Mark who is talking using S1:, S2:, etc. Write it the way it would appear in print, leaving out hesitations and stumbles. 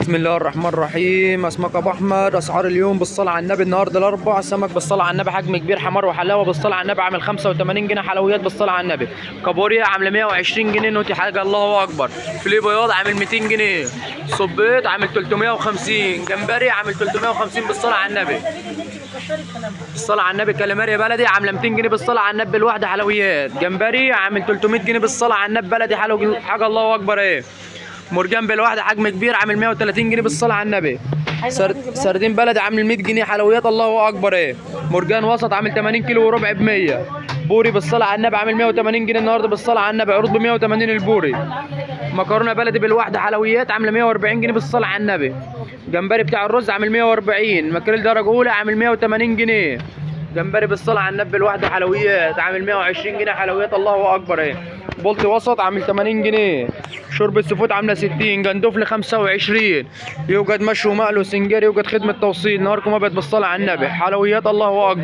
S1: بسم الله الرحمن الرحيم. اسمك ابو احمد. اسعار اليوم بالصلاه على النبي. النهارده الاربع سمك بالصلاه على النبي، حجم كبير حمار وحلاوه بالصلاه على النبي عامل 85 جنيه. حلويات بالصلاه على النبي. كابوريا عامله 120 جنيه. نوتي حاجه الله اكبر. فيليه بياض عامل 200 جنيه. صبيط عامل 350. جمبري عامل 350 بالصلاه على النبي. بالصلاه على النبي. كاليماريا بلدي عامله 200 جنيه بالصلاه على النبي الواحده. حلويات جمبري عامل 300 جنيه بالصلاه على النبي بلدي. حاجه الله اكبر. ايه مرجان بالواحده حجم كبير عامل 130 جنيه بالصلاه على النبي. سردين بلدي عامل 100 جنيه. حلويات الله اكبر. ايه مرجان وسط عامل 80 كيلو وربع ب 100. بوري بالصلاه على النبي عامل 180 جنيه النهارده بالصلاه على النبي. عروض ب 180 البوري. مكرونه بلدي بالواحده حلويات عامله 140 جنيه بالصلاه على النبي. جمبري بتاع الرز عامل 140. ماكريل درجه اولى عامل 180 جنيه. جمبري بالصلاه على النبي الواحده حلويات عامل 120 جنيه. حلويات الله اكبر. ايه بولتي وسط عامل 80 جنيه. شوربه سفود عامله 60. جندوفلي 25. يوجد مشوي ومقلي وسنجاري. يوجد خدمه توصيل. نهاركم ابيض بالصلاه على النبي. حلويات الله اكبر.